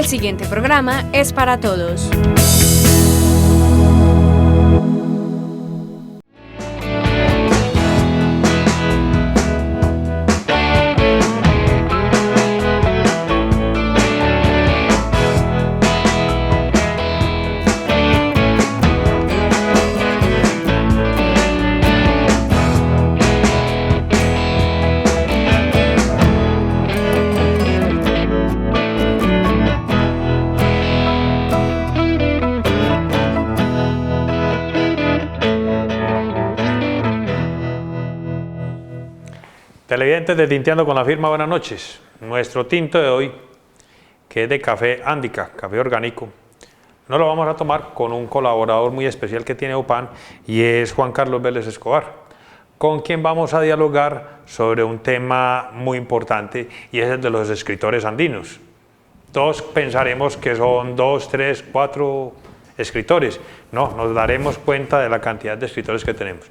siguiente programa es para todos. Televidentes de Tinteando con la Firma, buenas noches. Nuestro tinto de hoy, que es de café Andica, café orgánico, nos lo vamos a tomar con un colaborador muy especial que tiene OPAN y es Juan Carlos Vélez Escobar, con quien vamos a dialogar sobre un tema muy importante y es el de los escritores andinos. Todos pensaremos que son 2, 3, 4 escritores. No, nos daremos cuenta de la cantidad de escritores que tenemos.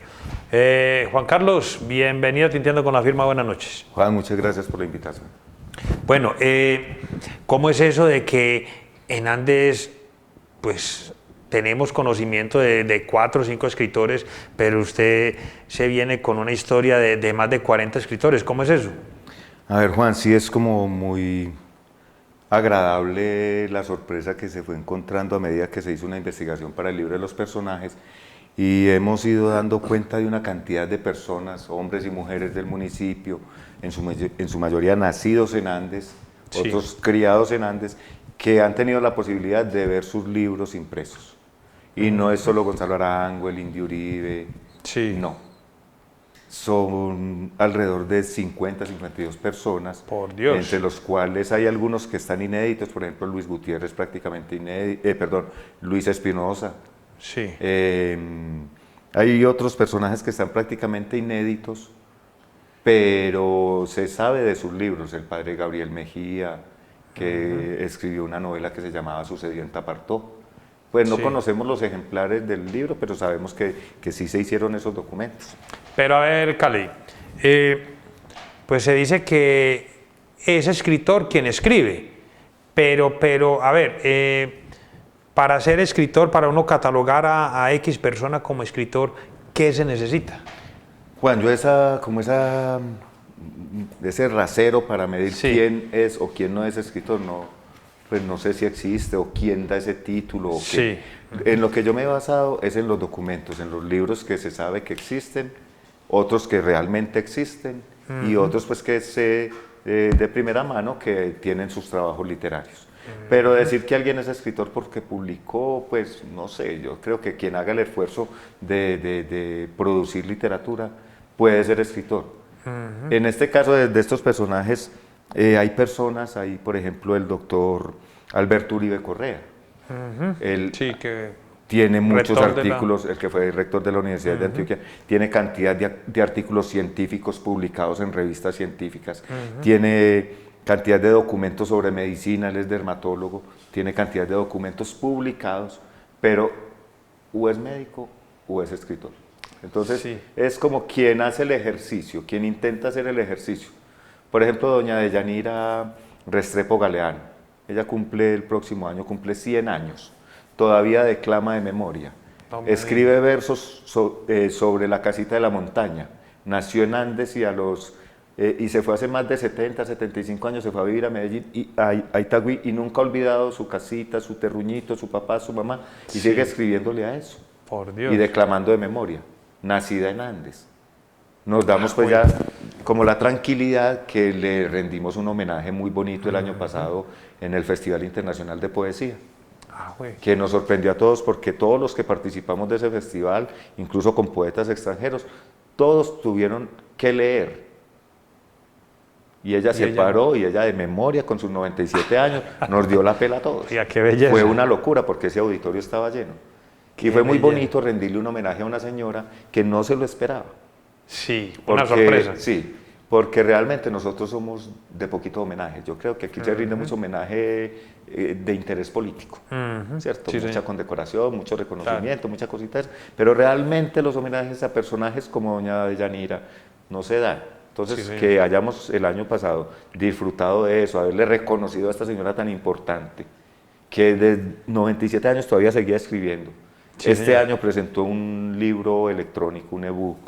Juan Carlos, bienvenido a Tinteando con la Firma, buenas noches. Juan, muchas gracias por la invitación. Bueno, ¿cómo es eso de que en Andes, pues, tenemos conocimiento de 4 o 5 escritores, pero usted se viene con una historia de más de 40 escritores? ¿Cómo es eso? A ver, Juan, sí es como muy agradable la sorpresa que se fue encontrando a medida que se hizo una investigación para el libro de los personajes y hemos ido dando cuenta de una cantidad de personas, hombres y mujeres del municipio, en su mayoría nacidos en Andes, sí, otros criados en Andes, que han tenido la posibilidad de ver sus libros impresos. Y no es solo Gonzalo Arango, el Indio Uribe, sí, no. Son alrededor de 50, 52 personas, por Dios, entre los cuales hay algunos que están inéditos, por ejemplo Luis Gutiérrez prácticamente inédito, Luis Espinosa. Sí. Hay otros personajes que están prácticamente inéditos, pero se sabe de sus libros. El padre Gabriel Mejía, que escribió una novela que se llamaba Sucedió en Tapartó. Pues no conocemos los ejemplares del libro, pero sabemos que sí se hicieron esos documentos. Pero a ver, Cali, pues se dice que es escritor quien escribe, pero a ver, para ser escritor, para uno catalogar a X persona como escritor, ¿qué se necesita? Juan, yo ese rasero para medir quién es o quién no es escritor, pues no sé si existe o quién da ese título. O qué. En lo que yo me he basado es en los documentos, en los libros que se sabe que existen, otros que realmente existen y otros pues que sé de primera mano que tienen sus trabajos literarios. Pero decir que alguien es escritor porque publicó, pues no sé, yo creo que quien haga el esfuerzo de producir literatura puede ser escritor. En este caso de estos personajes hay personas, hay por ejemplo el doctor Alberto Uribe Correa. Él tiene muchos artículos, el que fue rector de la Universidad de Antioquia, tiene cantidad de artículos científicos publicados en revistas científicas, tiene cantidad de documentos sobre medicina, él es dermatólogo, tiene cantidad de documentos publicados, pero o es médico o es escritor. Entonces es como quien hace el ejercicio, quien intenta hacer el ejercicio. Por ejemplo, doña Deyanira Restrepo Galeano, ella el próximo año cumple 100 años, todavía declama de memoria, escribe versos sobre la casita de la montaña, nació en Andes y se fue hace más de 70, 75 años, se fue a vivir a Medellín, a Itagüí, y nunca ha olvidado su casita, su terruñito, su papá, su mamá, y sigue escribiéndole a eso. Por Dios. Y declamando de memoria, nacida en Andes. Nos damos pues ya como la tranquilidad que le rendimos un homenaje muy bonito el año pasado en el Festival Internacional de Poesía. Que nos sorprendió a todos porque todos los que participamos de ese festival, incluso con poetas extranjeros, todos tuvieron que leer. Y ella se paró y ella de memoria con sus 97 años nos dio la pela a todos. ¡Qué belleza! Fue una locura porque ese auditorio estaba lleno. Y fue muy bonito rendirle un homenaje a una señora que no se lo esperaba. Sí, una sorpresa. Sí, porque realmente nosotros somos de poquito homenaje. Yo creo que aquí se rinde mucho homenaje de interés político, ¿cierto? Sí, mucha condecoración, mucho reconocimiento, muchas cositas, pero realmente los homenajes a personajes como doña Deyanira no se dan. Entonces, que hayamos el año pasado disfrutado de eso, haberle reconocido a esta señora tan importante que de 97 años todavía seguía escribiendo. Sí, este señor. año presentó un libro electrónico, un ebook.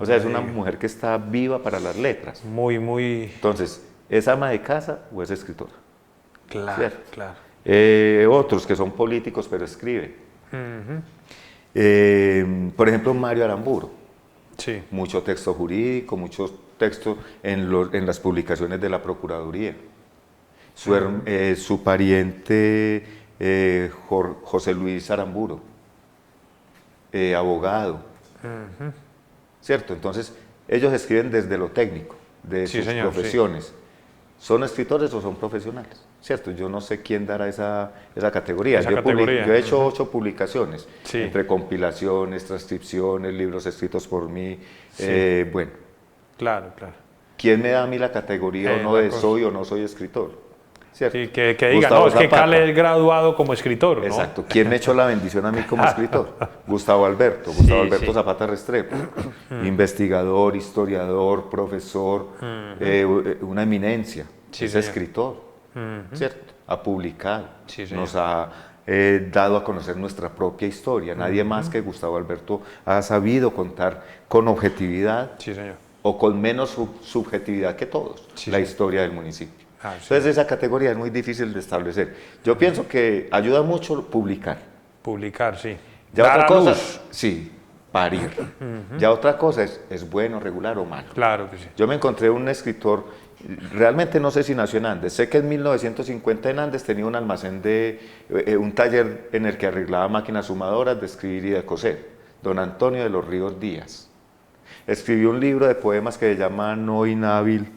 O sea, es una mujer que está viva para las letras. Muy, muy... Entonces, ¿es ama de casa o es escritora? Claro, Cierto. claro. Otros que son políticos pero escriben. Ujú. Por ejemplo, Mario Aramburo. Sí. Mucho texto jurídico, mucho texto en las publicaciones de la Procuraduría. Su pariente José Luis Aramburo, abogado. ¿Cierto? Entonces, ellos escriben desde lo técnico, de Sí, sus señor, profesiones. ¿Son escritores o son profesionales? ¿Cierto? Yo no sé quién dará esa categoría. Esa Yo categoría. he hecho 8 publicaciones, Sí. entre compilaciones, transcripciones, libros escritos por mí. Sí. Bueno, Claro, claro. ¿quién me da a mí la categoría o no la de cosa. soy o no soy escritor? ¿Cierto? Sí, que diga, Gustavo no, es que Zapata. Cale es graduado como escritor, ¿no? Exacto. ¿Quién me echó la bendición a mí como escritor? Gustavo Alberto. Gustavo Sí, Alberto sí. Zapata Restrepo. Investigador, historiador, profesor, una eminencia. Sí, es señor. escritor. ¿Cierto? Ha publicado. Sí, señor. Nos ha dado a conocer nuestra propia historia. Nadie más que Gustavo Alberto ha sabido contar con objetividad Sí, señor. o con menos subjetividad que todos Sí, la sí. historia del municipio. Ah, sí. Entonces esa categoría es muy difícil de establecer. Yo pienso que ayuda mucho publicar. Publicar, sí. Ya Dar otra a cosa, luz. sí, parir. Ya otra cosa es bueno, regular o malo. Claro que sí. Yo me encontré un escritor, realmente no sé si nació en Andes, sé que en 1950 en Andes tenía un almacén un taller en el que arreglaba máquinas sumadoras de escribir y de coser, don Antonio de los Ríos Díaz. Escribió un libro de poemas que se llama No Inhábil,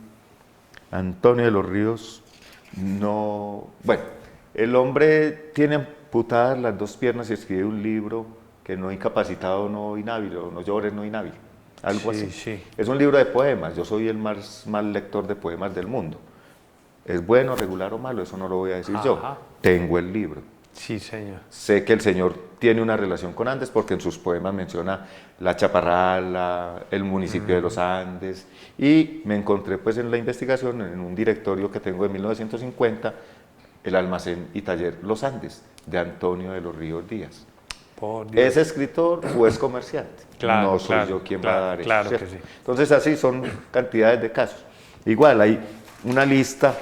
Antonio de los Ríos, no... Bueno, el hombre tiene amputadas las 2 piernas y escribe un libro que no incapacitado, no inhábil, o no llores, no inhábil, algo Sí, así. sí. Es un libro de poemas, yo soy el más mal lector de poemas del mundo. ¿Es bueno, regular o malo? Eso no lo voy a decir yo. Ajá. Tengo el libro. Sí, señor. Sé que el señor tiene una relación con Andes porque en sus poemas menciona la Chaparral, el municipio de los Andes, y me encontré pues en la investigación, en un directorio que tengo de 1950, el almacén y taller Los Andes, de Antonio de los Ríos Díaz. Por Dios. ¿Es escritor o es comerciante? Claro, No soy claro, yo quien claro, va a dar eso. claro ¿cierto? que sí. Entonces así son cantidades de casos. Igual hay una lista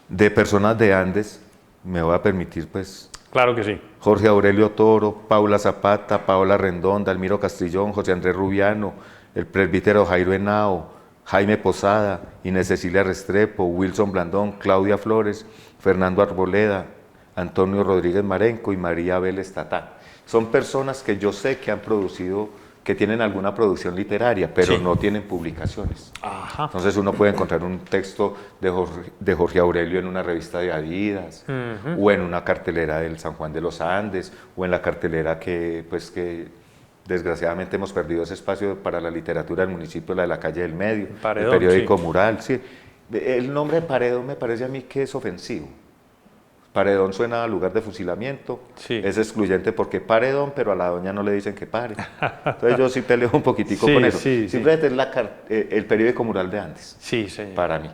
de personas de Andes, me voy a permitir pues Claro que sí. Jorge Aurelio Toro, Paula Zapata, Paola Rendón, Dalmiro Castrillón, José Andrés Rubiano, el presbítero Jairo Henao, Jaime Posada, Inés Cecilia Restrepo, Wilson Blandón, Claudia Flores, Fernando Arboleda, Antonio Rodríguez Marenco y María Vélez Tatá. Son personas que yo sé que han producido, que tienen alguna producción literaria, pero Sí. no tienen publicaciones. Ajá. Entonces uno puede encontrar un texto de Jorge Aurelio en una revista de Adidas, o en una cartelera del San Juan de los Andes, o en la cartelera que desgraciadamente hemos perdido ese espacio para la literatura del municipio, la de la calle del Medio, Paredón, el periódico sí. Mural. Sí. El nombre de Paredón me parece a mí que es ofensivo. Paredón suena a lugar de fusilamiento, Sí. es excluyente porque paredón, pero a la doña no le dicen que pare. Entonces yo sí peleo un poquitico Sí, con eso. sí, sí. Simplemente es el periódico Mural de Andes, Sí, señor. para mí.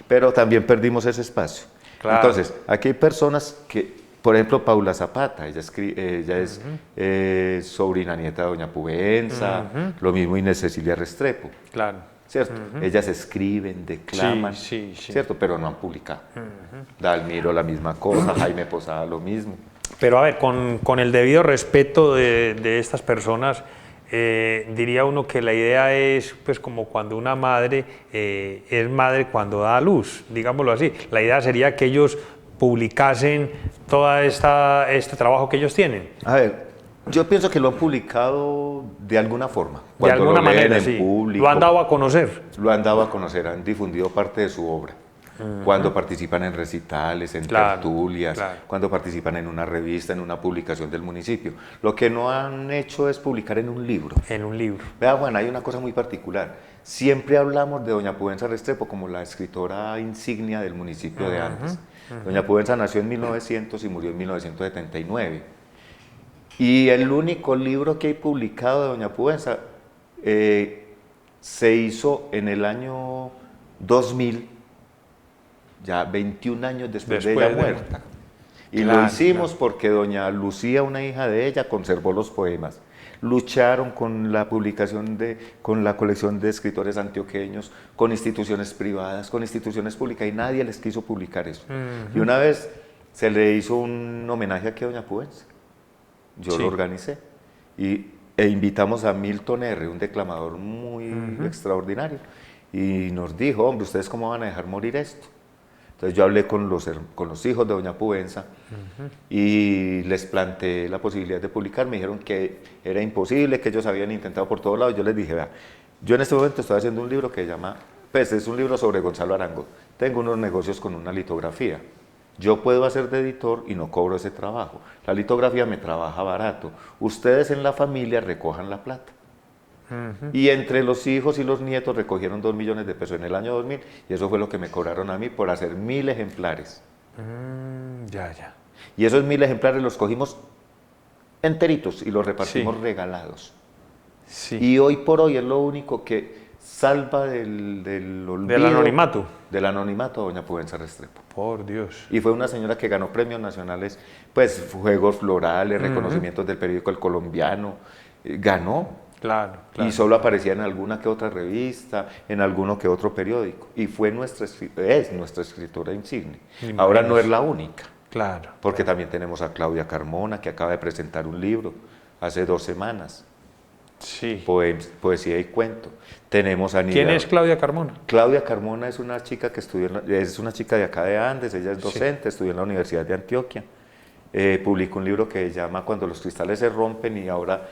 Pero también perdimos ese espacio. Claro. Entonces, aquí hay personas que, por ejemplo, Paula Zapata, ella es sobrina nieta de doña Pubenza, lo mismo Inés Cecilia Restrepo. Claro. ¿Cierto? Ellas escriben, declaman, Sí, sí, sí. ¿cierto? Pero no han publicado. Dalmiro la misma cosa, Jaime Posada lo mismo. Pero a ver, con el debido respeto de estas personas, diría uno que la idea es pues como cuando una madre es madre cuando da a luz, digámoslo así. La idea sería que ellos publicasen todo este trabajo que ellos tienen. A ver, yo pienso que lo han publicado de alguna forma. De Cuando alguna lo leen manera, en sí. público, Lo han dado a conocer. lo han dado a conocer, han difundido parte de su obra. Cuando participan en recitales, en Claro, tertulias, claro. cuando participan en una revista, en una publicación del municipio. Lo que no han hecho es publicar en un libro. En un libro. Vea, Juan, hay una cosa muy particular. Siempre hablamos de doña Pubenza Restrepo como la escritora insignia del municipio de Andes. Doña Pubenza nació en 1900 y murió en 1979. Y el único libro que hay publicado de doña Pubenza se hizo en el año 2000 ya 21 años después de ella muerta. Y Claro, lo hicimos porque doña Lucía, una hija de ella, conservó los poemas. Lucharon con la publicación con la colección de escritores antioqueños, con instituciones privadas, con instituciones públicas, y nadie les quiso publicar eso. Y una vez se le hizo un homenaje aquí a doña Pubenza. Yo lo organicé. E invitamos a Milton R., un declamador muy extraordinario, y nos dijo, hombre, ¿ustedes cómo van a dejar morir esto? Entonces yo hablé con los hijos de doña Pubenza y les planteé la posibilidad de publicar. Me dijeron que era imposible, que ellos habían intentado por todos lados. Yo les dije, vea, yo en este momento estoy haciendo un libro que se llama, pues es un libro sobre Gonzalo Arango. Tengo unos negocios con una litografía. Yo puedo hacer de editor y no cobro ese trabajo. La litografía me trabaja barato. Ustedes en la familia recojan la plata. Y entre los hijos y los nietos recogieron 2 millones de pesos en el año 2000, y eso fue lo que me cobraron a mí por hacer 1000 ejemplares. Ya. Y esos 1000 ejemplares los cogimos enteritos y los repartimos regalados. Sí. Y hoy por hoy es lo único que salva del olvido. Del anonimato. Del anonimato a doña Pubenza Restrepo. Por Dios. Y fue una señora que ganó premios nacionales, pues Juegos Florales, reconocimientos del periódico El Colombiano, ganó. Claro. Y solo aparecía en alguna que otra revista, en alguno que otro periódico. Y es nuestra escritora insigne. Ahora no es la única. Claro. Porque también tenemos a Claudia Carmona, que acaba de presentar un libro hace 2 semanas. Sí. Poesía y cuento. Tenemos a Nidia. ¿Quién es Claudia Carmona? Claudia Carmona es una chica que es una chica de acá de Andes, ella es docente, estudió en la Universidad de Antioquia. Publicó un libro que se llama Cuando los cristales se rompen, y ahora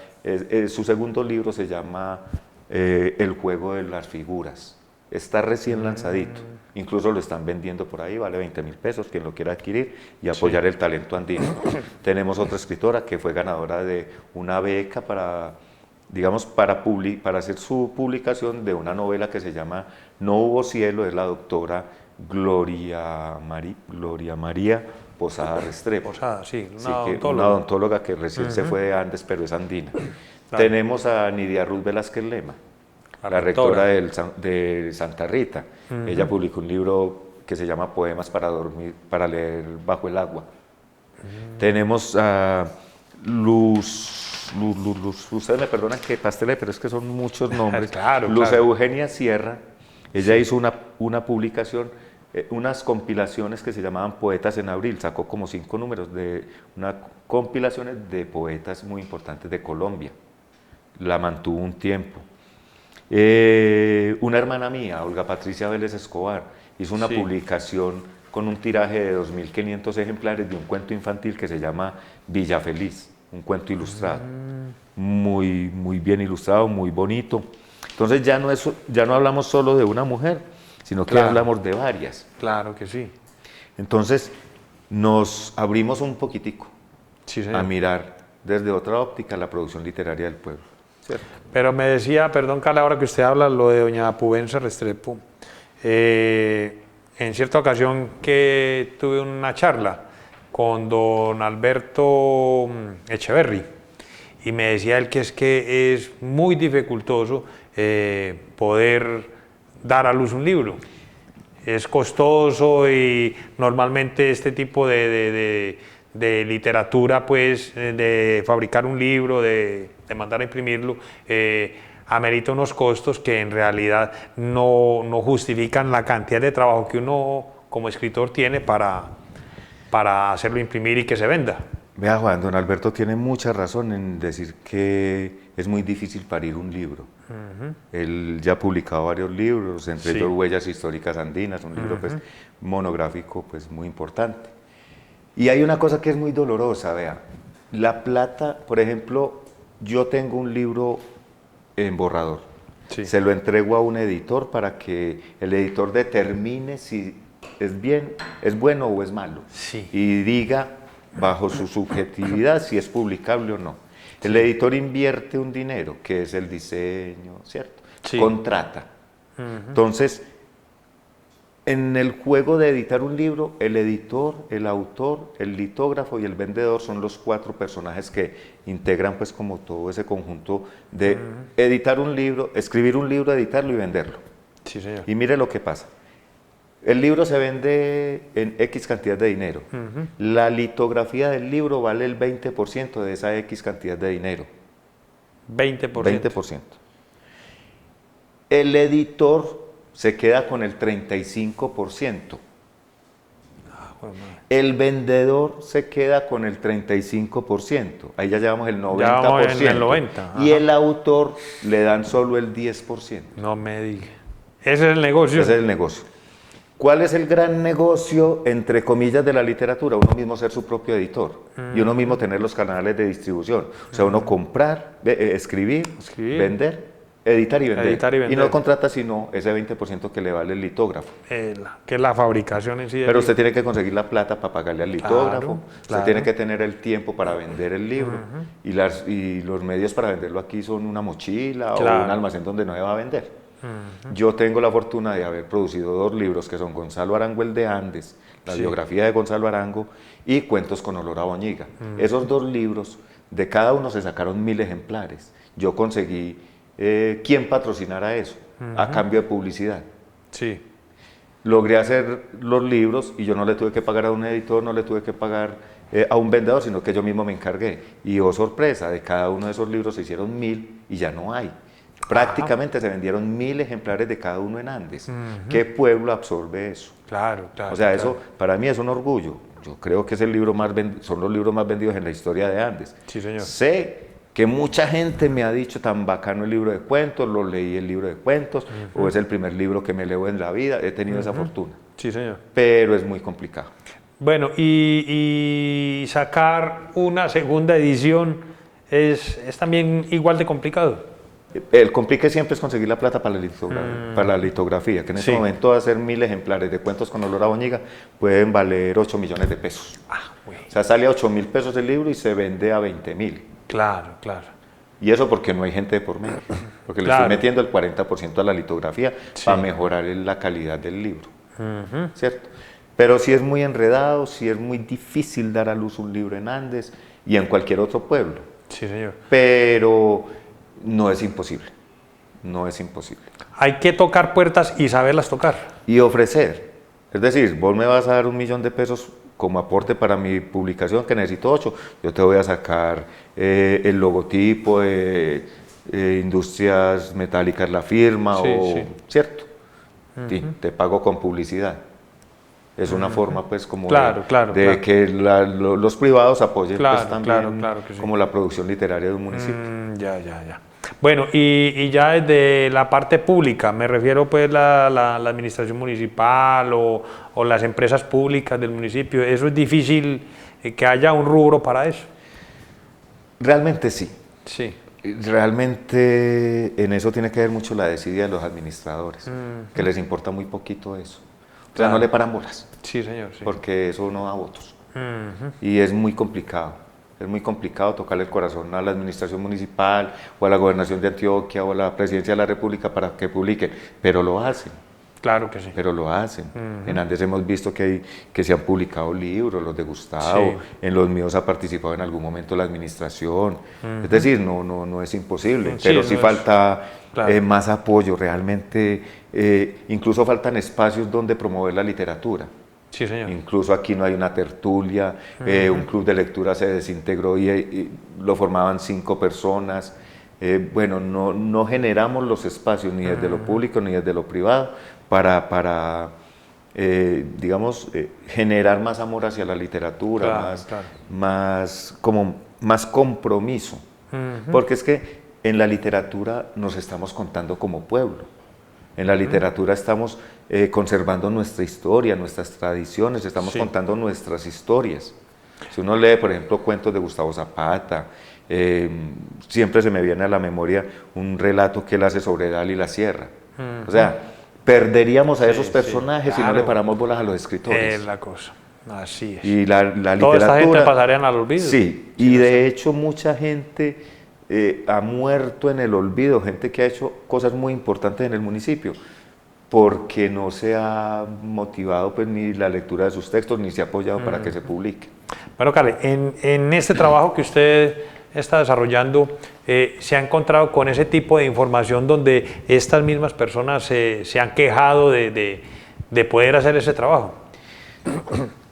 su segundo libro se llama El juego de las figuras. Está recién lanzadito, incluso lo están vendiendo por ahí, vale 20.000 pesos, quien lo quiera adquirir y apoyar el talento andino. Tenemos otra escritora que fue ganadora de una beca para hacer su publicación de una novela que se llama No hubo cielo, es la doctora Gloria María Posada Restrepo. Posada, sí, una odontóloga que recién se fue de Andes, pero es andina. Claro. Tenemos a Nidia Ruth Velázquez Lema, la rectora de Santa Rita. Ella publicó un libro que se llama Poemas para leer bajo el agua. Tenemos a Luz, ustedes me perdonan que pastele, pero es que son muchos nombres. Luz Eugenia Sierra, ella hizo una publicación, unas compilaciones que se llamaban Poetas en Abril, sacó como 5 números de unas compilaciones de poetas muy importantes de Colombia, la mantuvo un tiempo. Una hermana mía, Olga Patricia Vélez Escobar, hizo una publicación con un tiraje de 2.500 ejemplares de un cuento infantil que se llama Villa Feliz, un cuento ilustrado, muy bien ilustrado, muy bonito. Entonces ya no hablamos solo de una mujer, sino que hablamos de varias. Claro que sí. Entonces nos abrimos un poquitico a mirar desde otra óptica la producción literaria del pueblo. ¿Cierto? Pero me decía, perdón Carla, ahora que usted habla lo de doña Pubenza Restrepo, en cierta ocasión que tuve una charla con don Alberto Echeverry, y me decía él que es muy dificultoso poder dar a luz un libro. Es costoso y normalmente este tipo de literatura, pues, de fabricar un libro, de mandar a imprimirlo, amerita unos costos que en realidad no justifican la cantidad de trabajo que uno como escritor tiene para hacerlo imprimir y que se venda. Vea, Juan, don Alberto tiene mucha razón en decir que es muy difícil parir un libro. Él ya ha publicado varios libros, entre ellos Huellas Históricas Andinas, un libro pues, monográfico pues, muy importante. Y hay una cosa que es muy dolorosa, vea. La plata, por ejemplo, yo tengo un libro en borrador. Se lo entrego a un editor para que el editor determine si es bueno o es malo. Y diga, bajo su subjetividad, si es publicable o no. El editor invierte un dinero, que es el diseño, ¿cierto? Contrata. Entonces, en el juego de editar un libro, el editor, el autor, el litógrafo y el vendedor son los 4 personajes que integran pues como todo ese conjunto de editar un libro, escribir un libro, editarlo y venderlo. Sí, señor. Y mire lo que pasa. El libro se vende en X cantidad de dinero. La litografía del libro vale el 20% de esa X cantidad de dinero. 20%. 20%. El editor se queda con el 35%. El vendedor se queda con el 35%. Ahí ya llevamos el 90%. Ya vamos en el 90%. Y el autor le dan solo el 10%. No me diga. Ese es el negocio. Ese es el negocio. ¿Cuál es el gran negocio, entre comillas, de la literatura? Uno mismo ser su propio editor y uno mismo tener los canales de distribución. O sea, uno comprar, escribir, vender, editar y vender. Y no contrata sino ese 20% que le vale el litógrafo. Que es la fabricación en sí. Pero usted tiene que conseguir la plata para pagarle al litógrafo, usted tiene que tener el tiempo para vender el libro y los medios para venderlo aquí son una mochila o un almacén donde no se va a vender. Yo tengo la fortuna de haber producido 2 libros que son Gonzalo Arango el de Andes, la biografía de Gonzalo Arango y Cuentos con olor a Boñiga. Esos 2 libros, de cada uno se sacaron 1000 ejemplares. Yo conseguí quien patrocinara eso a cambio de publicidad. Sí. Logré hacer los libros y yo no le tuve que pagar a un editor, no le tuve que pagar a un vendedor, sino que yo mismo me encargué. Y oh sorpresa, de cada uno de esos libros se hicieron 1000 y ya no hay. Prácticamente se vendieron 1000 ejemplares de cada uno en Andes. ¿Qué pueblo absorbe eso? Claro. O sea, eso para mí es un orgullo. Yo creo que es el libro son los libros más vendidos en la historia de Andes. Sí, señor. Sé que mucha gente me ha dicho tan bacano el libro de cuentos, lo leí el libro de cuentos, o es el primer libro que me leo en la vida, he tenido esa fortuna. Sí, señor. Pero es muy complicado. Bueno, y sacar una segunda edición es también igual de complicado. El complique siempre es conseguir la plata para la litografía, que en este momento hacer 1000 ejemplares de Cuentos con olor a Boñiga pueden valer 8 millones de pesos. O sea, sale a 8.000 pesos el libro y se vende a 20.000. Claro. Y eso porque no hay gente de por medio, porque le estoy metiendo el 40% a la litografía para mejorar la calidad del libro, ¿cierto? Pero sí es muy enredado, sí es muy difícil dar a luz un libro en Andes y en cualquier otro pueblo. Sí, señor. Pero no es imposible, no es imposible. Hay que tocar puertas y saberlas tocar. Y ofrecer, es decir, vos me vas a dar 1 millón de pesos como aporte para mi publicación, que necesito 8, yo te voy a sacar el logotipo de Industrias Metálicas, la firma, ¿cierto? Te pago con publicidad. Es una forma, pues, como de que los privados apoyen pues, también como la producción literaria de un municipio. Ya. Bueno, y ya desde la parte pública, me refiero pues la administración municipal o las empresas públicas del municipio, ¿eso es difícil que haya un rubro para eso? Realmente sí. Sí. Realmente en eso tiene que ver mucho la desidia de los administradores, que les importa muy poquito eso. O sea, no le paran bolas. Sí, señor. Sí. Porque eso no da votos. Y es muy complicado. Es muy complicado tocarle el corazón a la administración municipal o a la gobernación de Antioquia o a la presidencia de la República para que publiquen, pero lo hacen. Claro que sí. Pero lo hacen. En Andes hemos visto que se han publicado libros, los de Gustavo, en los míos ha participado en algún momento la administración. Es decir, no es imposible, pero sí falta más apoyo. Realmente, incluso faltan espacios donde promover la literatura. Sí, señor. Incluso aquí no hay una tertulia, un club de lectura se desintegró y lo formaban 5 personas. Bueno, no generamos los espacios ni desde lo público ni desde lo privado para digamos, generar más amor hacia la literatura, más compromiso. Porque es que en la literatura nos estamos contando como pueblo. En la literatura estamos conservando nuestra historia, nuestras tradiciones, estamos contando nuestras historias. Si uno lee, por ejemplo, cuentos de Gustavo Zapata, siempre se me viene a la memoria un relato que él hace sobre Dal y la Sierra. O sea, perderíamos a esos personajes si no le paramos bolas a los escritores. Es la cosa, así es. Y la literatura... Toda esta gente pasarían al olvido. Sí, y de hecho mucha gente ha muerto en el olvido, gente que ha hecho cosas muy importantes en el municipio, porque no se ha motivado pues, ni la lectura de sus textos, ni se ha apoyado para que se publique. Bueno, Carle, en este trabajo que usted está desarrollando, ¿se ha encontrado con ese tipo de información donde estas mismas personas se han quejado de de poder hacer ese trabajo.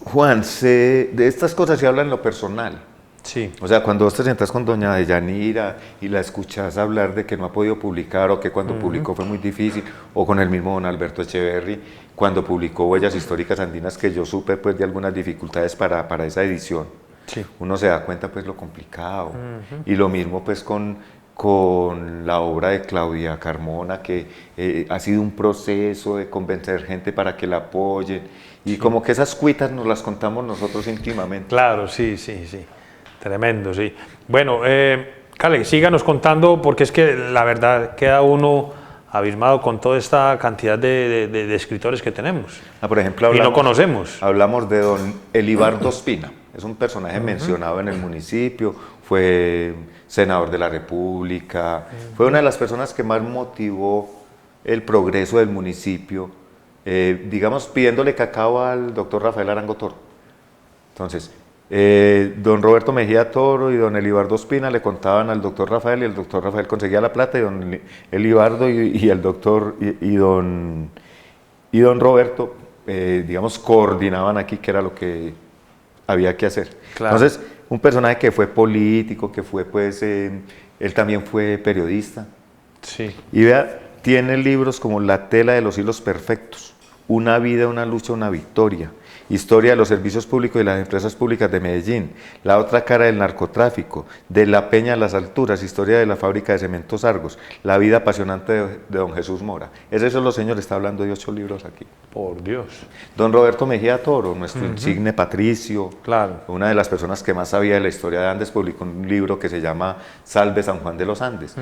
Juan, de estas cosas se habla en lo personal. Sí. O sea, cuando vos te sentás con doña Deyanira y la escuchás hablar de que no ha podido publicar o que cuando publicó fue muy difícil, o con el mismo don Alberto Echeverry, cuando publicó Huellas Históricas Andinas, que yo supe pues de algunas dificultades para esa edición, Sí. uno se da cuenta pues lo complicado. Y lo mismo pues con la obra de Claudia Carmona, que ha sido un proceso de convencer gente para que la apoyen, y como que esas cuitas nos las contamos nosotros íntimamente. Claro, sí. Tremendo, sí. Bueno, Cale, síganos contando, porque es que la verdad queda uno abismado con toda esta cantidad de escritores que tenemos. Por ejemplo, y no conocemos. Hablamos de don Elibardo Ospina, es un personaje mencionado en el municipio, fue senador de la República, fue una de las personas que más motivó el progreso del municipio, digamos, pidiéndole cacao al doctor Rafael Arango Toro. Entonces, don Roberto Mejía Toro y don Elibardo Ospina le contaban al doctor Rafael, y el doctor Rafael conseguía la plata, y don Elibardo y el doctor y don Roberto, digamos, coordinaban aquí qué era lo que había que hacer. Claro. Entonces, un personaje que fue político, que fue pues, él también fue periodista. Sí. Y vea, tiene libros como La tela de los hilos perfectos, Una vida, una lucha, una victoria, Historia de los servicios públicos y las empresas públicas de Medellín, La otra cara del narcotráfico, De la Peña a las alturas, Historia de la fábrica de cementos Argos, La vida apasionante de don Jesús Mora. Ese solo señor está hablando de 8 libros aquí. Por Dios. Don Roberto Mejía Toro, nuestro insigne patricio, Claro. una de las personas que más sabía de la historia de Andes, publicó un libro que se llama Salve San Juan de los Andes.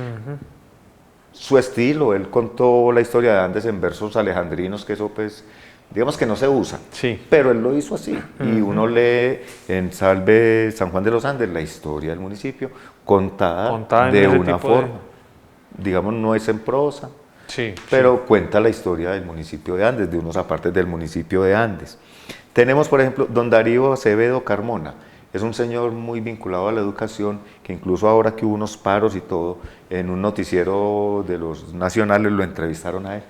Su estilo, él contó la historia de Andes en versos alejandrinos, que eso pues, digamos que no se usa, Sí. pero él lo hizo así. Y uno lee en Salve San Juan de los Andes la historia del municipio contada en de ese una tipo forma. Digamos, no es en prosa, Sí. pero cuenta la historia del municipio de Andes, de unos apartes del municipio de Andes. Tenemos, por ejemplo, don Darío Acevedo Carmona. Es un señor muy vinculado a la educación, que incluso ahora que hubo unos paros y todo, en un noticiero de los nacionales lo entrevistaron a él,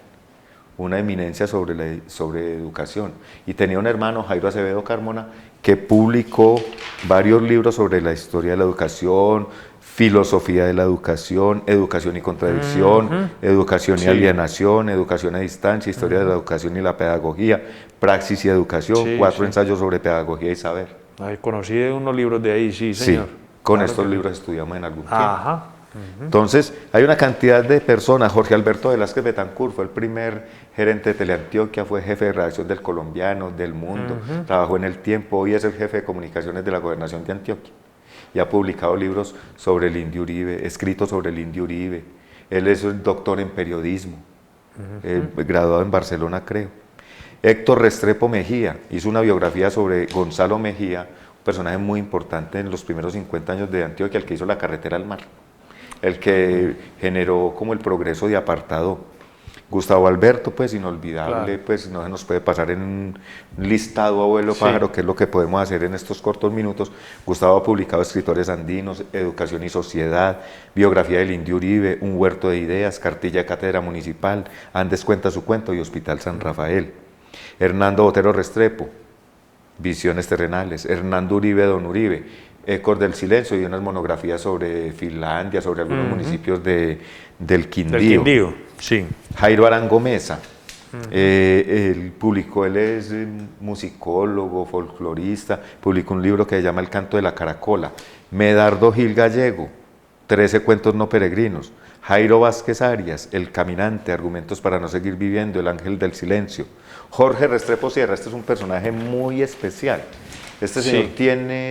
una eminencia sobre educación. Y tenía un hermano, Jairo Acevedo Carmona, que publicó varios libros sobre la historia de la educación, filosofía de la educación, educación y contradicción, educación y alienación, educación a distancia, historia de la educación y la pedagogía, praxis y educación, 4 ensayos sobre pedagogía y saber. Ay, conocí unos libros de ahí, sí, señor. Sí, con Claro estos que libros estudiamos en algún tiempo. Ajá. Entonces, hay una cantidad de personas. Jorge Alberto Velázquez Betancourt fue el primer gerente de Teleantioquia, fue jefe de redacción del Colombiano, del Mundo, trabajó en El Tiempo, hoy es el jefe de comunicaciones de la Gobernación de Antioquia. Y ha publicado libros sobre el Indio Uribe, escritos sobre el Indio Uribe. Él es un doctor en periodismo, graduado en Barcelona, creo. Héctor Restrepo Mejía hizo una biografía sobre Gonzalo Mejía, un personaje muy importante en los primeros 50 años de Antioquia, el que hizo la carretera al mar, el que generó como el progreso de Apartadó. Gustavo Alberto, pues inolvidable, claro. Pues no se nos puede pasar en un listado abuelo pájaro, que es lo que podemos hacer en estos cortos minutos. Gustavo ha publicado Escritores Andinos, Educación y Sociedad, Biografía del Indio Uribe, Un huerto de ideas, Cartilla de Cátedra Municipal, Andes cuenta su cuento y Hospital San Rafael. Hernando Botero Restrepo, Visiones terrenales. Hernando Uribe, Don Uribe, Ecos del silencio, y unas monografías sobre Finlandia, sobre algunos municipios del Quindío. Del Quindío, sí. Jairo Arango Mesa, él es musicólogo, folclorista, publicó un libro que se llama El canto de la caracola. Medardo Gil Gallego, 13 cuentos no peregrinos. Jairo Vázquez Arias, El caminante, argumentos para no seguir viviendo, El ángel del silencio. Jorge Restrepo Sierra, este es un personaje muy especial. Este señor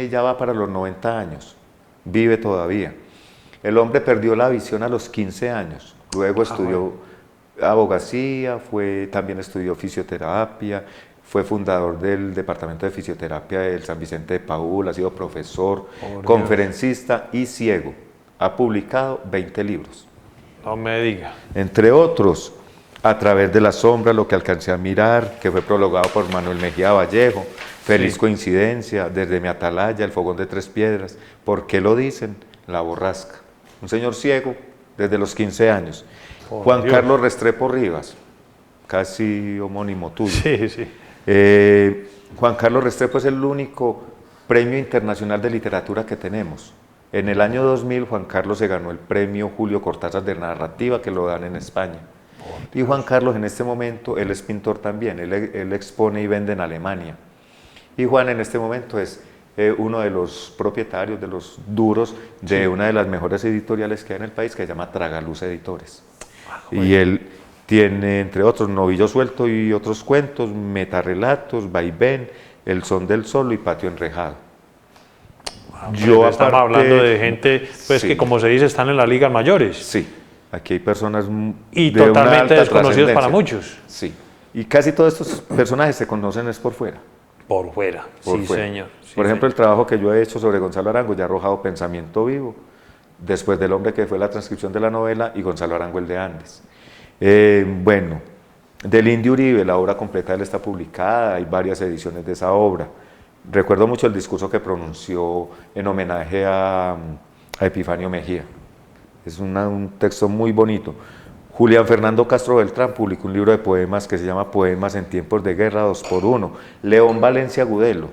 ya va para los 90 años, vive todavía. El hombre perdió la visión a los 15 años, luego estudió abogacía, también estudió fisioterapia, fue fundador del departamento de fisioterapia del San Vicente de Paúl, ha sido profesor, conferencista y ciego. Ha publicado 20 libros. No me diga. Entre otros, A través de la sombra, Lo que alcancé a mirar, que fue prologado por Manuel Mejía Vallejo, Feliz coincidencia, Desde mi atalaya, El fogón de 3 piedras, ¿Por qué lo dicen? La borrasca. Un señor ciego desde los 15 años. Juan Carlos Restrepo Rivas, casi homónimo tuyo. Sí, sí. Juan Carlos Restrepo es el único premio internacional de literatura que tenemos. En el año 2000 Juan Carlos se ganó el premio Julio Cortázar de narrativa, que lo dan en España. Y Juan Carlos en este momento, él es pintor también, él expone y vende en Alemania. Y Juan en este momento es uno de los propietarios, de los duros, de una de las mejores editoriales que hay en el país, que se llama Tragaluz Editores. Y él tiene, entre otros, Novillo Suelto y otros cuentos, Metarrelatos, Vaivén, El Son del Sol y Patio Enrejado. Yo estamos hablando de gente pues, sí, que, como se dice, están en las ligas mayores. Sí, aquí hay personas y de totalmente desconocidos para muchos. Sí, y casi todos estos personajes se conocen es por fuera. Por fuera, por sí, fuera. Señor. Sí, por ejemplo, señor. El trabajo que yo he hecho sobre Gonzalo Arango ya ha arrojado Pensamiento Vivo, Después del Hombre, que fue la transcripción de la novela, y Gonzalo Arango, el de Andes. Bueno, del Indio Uribe, la obra completa de él está publicada, hay varias ediciones de esa obra. Recuerdo mucho el discurso que pronunció en homenaje a Epifanio Mejía. Es un texto muy bonito. Julián Fernando Castro Beltrán publicó un libro de poemas que se llama Poemas en tiempos de guerra 2x1. León Valencia Gudelo.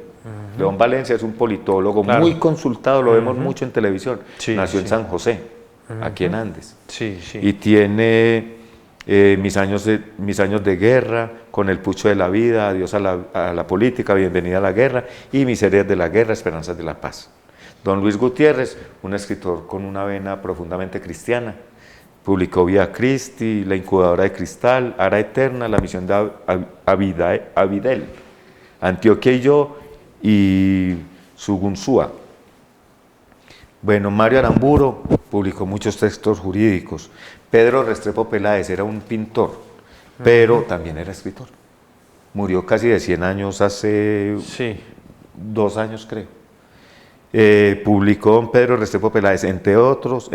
León Valencia es un politólogo muy consultado, lo vemos mucho en televisión. Sí, nació en San José, aquí en Andes. Sí, sí. Y tiene mis años de guerra, Con el pucho de la vida, Adiós a la política, Bienvenida a la guerra, y Miserias de la guerra, Esperanzas de la paz. Don Luis Gutiérrez, un escritor con una vena profundamente cristiana, publicó Vía Cristi, La incubadora de cristal, Ara eterna, La misión de Abidel, Antioquia y yo, y Sugunsúa. Bueno, Mario Aramburo publicó muchos textos jurídicos. Pedro Restrepo Peláez era un pintor, pero también era escritor. Murió casi de 100 años hace 2 años, creo. Publicó don Pedro Restrepo Peláez, entre otros,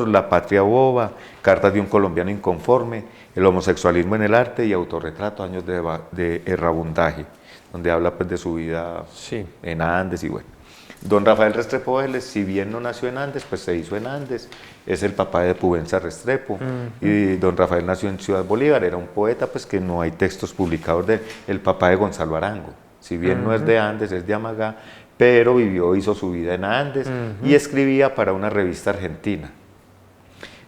La patria boba, Cartas de un colombiano inconforme, El homosexualismo en el arte y Autorretrato, años de errabundaje, donde habla pues, de su vida en Andes y bueno. Don Rafael Restrepo Vélez, si bien no nació en Andes, pues se hizo en Andes, es el papá de Pubenza Restrepo, y don Rafael nació en Ciudad Bolívar, era un poeta pues que no hay textos publicados de él, el papá de Gonzalo Arango, si bien no es de Andes, es de Amagá, pero hizo su vida en Andes y escribía para una revista argentina.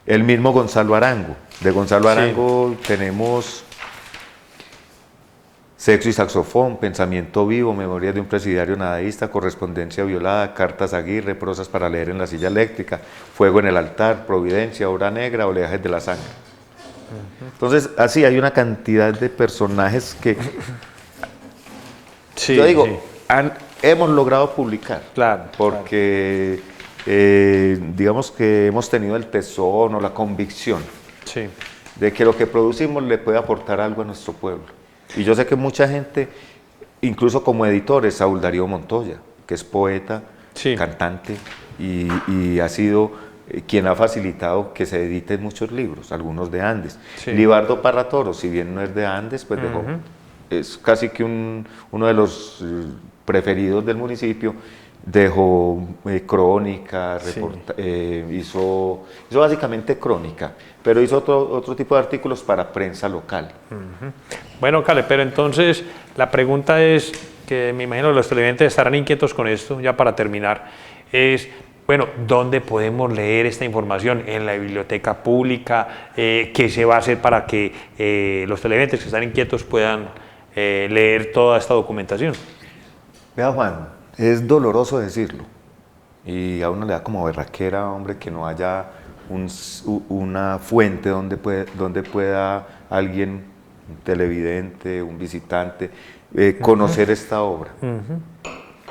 El mismo Gonzalo Arango, de Gonzalo Arango tenemos Sexo y saxofón, Pensamiento vivo, Memorias de un presidiario nadaísta, Correspondencia violada, Cartas Aguirre, Prosas para leer en la silla eléctrica, Fuego en el altar, Providencia, Obra negra, Oleajes de la sangre. Entonces, así hay una cantidad de personajes que yo digo, hemos logrado publicar, porque digamos que hemos tenido el tesón o la convicción de que lo que producimos le puede aportar algo a nuestro pueblo. Y yo sé que mucha gente, incluso como editores, Saúl Darío Montoya, que es poeta, cantante, y ha sido quien ha facilitado que se editen muchos libros, algunos de Andes. Libardo Parra Toro, si bien no es de Andes, pues es casi que uno de los preferidos del municipio, dejó crónica, hizo básicamente crónica, pero hizo otro tipo de artículos para prensa local. Bueno, Cale, pero entonces la pregunta es, que me imagino los televidentes estarán inquietos con esto, ya para terminar, es, bueno, ¿dónde podemos leer esta información? ¿En la biblioteca pública? ¿Qué se va a hacer para que los televidentes que están inquietos puedan leer toda esta documentación? Vea, Juan, es doloroso decirlo, y a uno le da como berraquera, hombre, que no haya una fuente donde pueda alguien, un televidente, un visitante, conocer esta obra.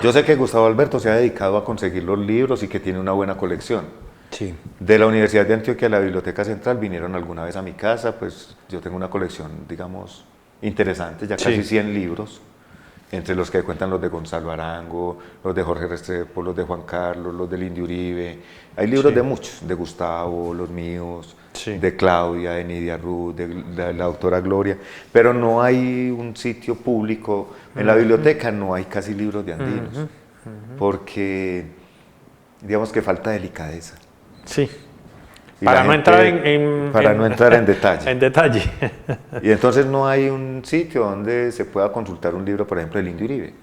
Yo sé que Gustavo Alberto se ha dedicado a conseguir los libros y que tiene una buena colección. De la Universidad de Antioquia, la Biblioteca Central, vinieron alguna vez a mi casa, pues yo tengo una colección, digamos, interesante, ya casi 100 libros. Entre los que cuentan los de Gonzalo Arango, los de Jorge Restrepo, los de Juan Carlos, los del Indio Uribe. Hay libros de muchos, de Gustavo, los míos, de Claudia, de Nidia Ruth, de la doctora Gloria, pero no hay un sitio público. En la biblioteca no hay casi libros de andinos, porque digamos que falta delicadeza. Para no entrar no entrar en detalle. En detalle. Y entonces no hay un sitio donde se pueda consultar un libro, por ejemplo, de Indio Uribe,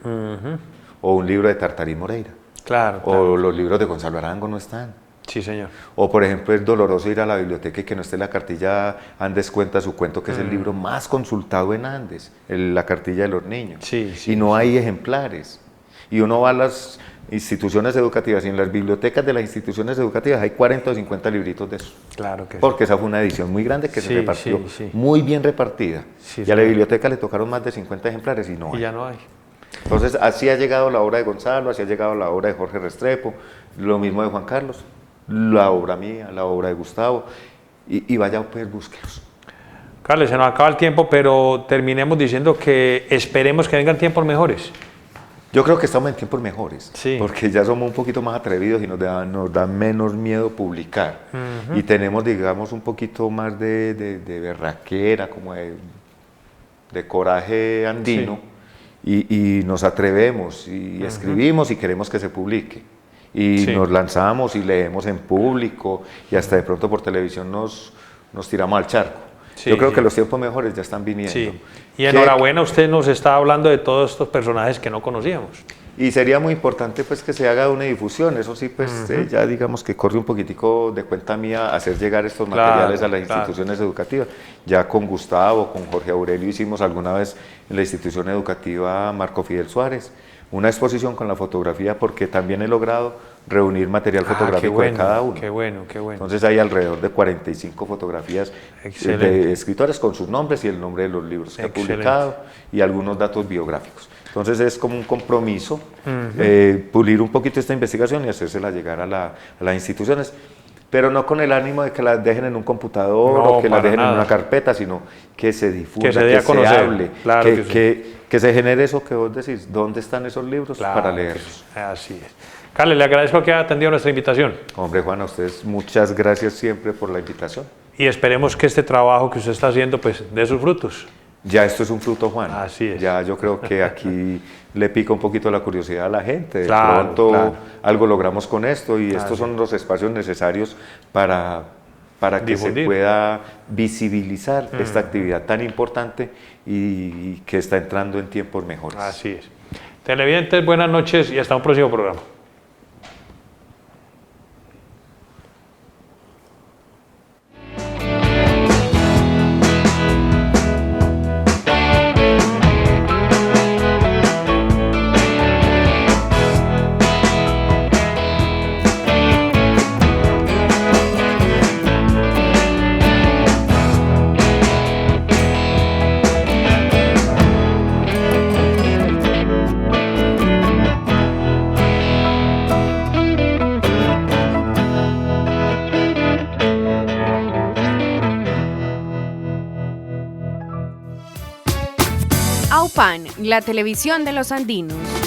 o un libro de Tartarín Moreira, Claro. o los libros de Gonzalo Arango no están. Sí, señor. O por ejemplo es doloroso ir a la biblioteca y que no esté la cartilla Andes cuenta su cuento, que es el libro más consultado en Andes, la cartilla de los niños. Sí, sí, y no hay ejemplares. Y uno va a las instituciones educativas y en las bibliotecas de las instituciones educativas hay 40 o 50 libritos de eso. Claro que sí. Porque esa fue una edición muy grande que se repartió, muy bien repartida. Sí, y a la biblioteca le tocaron más de 50 ejemplares y no hay. Y ya no hay. Entonces así ha llegado la obra de Gonzalo, así ha llegado la obra de Jorge Restrepo, lo mismo de Juan Carlos, la obra mía, la obra de Gustavo, y vaya pues búsquelos. Carles, se nos acaba el tiempo, pero terminemos diciendo que esperemos que vengan tiempos mejores. Yo creo que estamos en tiempos mejores, sí. Porque ya somos un poquito más atrevidos y nos da menos miedo publicar. Y tenemos, digamos, un poquito más de berraquera, como de coraje andino, y nos atrevemos y escribimos y queremos que se publique. Y nos lanzamos y leemos en público y hasta de pronto por televisión nos tiramos al charco. Yo creo que los tiempos mejores ya están viniendo. Sí. Y enhorabuena, usted nos está hablando de todos estos personajes que no conocíamos. Y sería muy importante pues que se haga una difusión, eso sí, pues ya digamos que corre un poquitico de cuenta mía hacer llegar estos materiales a las instituciones educativas. Ya con Gustavo, con Jorge Aurelio hicimos alguna vez en la institución educativa Marco Fidel Suárez una exposición con la fotografía, porque también he logrado reunir material fotográfico de cada uno. Qué bueno, qué bueno. Entonces hay alrededor de 45 fotografías de escritores con sus nombres y el nombre de los libros que he publicado y algunos datos biográficos. Entonces es como un compromiso pulir un poquito esta investigación y hacérsela llegar a las instituciones, pero no con el ánimo de que las dejen en un computador o que las dejen en una carpeta, sino que se difunda, que se hable, claro que se genere eso que vos decís, ¿dónde están esos libros para leerlos? Así es. Carles, le agradezco que haya atendido nuestra invitación. Hombre, Juan, a ustedes muchas gracias siempre por la invitación. Y esperemos que este trabajo que usted está haciendo pues dé sus frutos. Ya esto es un fruto, Juan. Así es. Ya yo creo que aquí le pica un poquito la curiosidad a la gente. De pronto algo logramos con esto y estos son los espacios necesarios para que se pueda visibilizar esta actividad tan importante y que está entrando en tiempos mejores. Así es. Televidentes, buenas noches y hasta un próximo programa. AUPAN, la televisión de los andinos.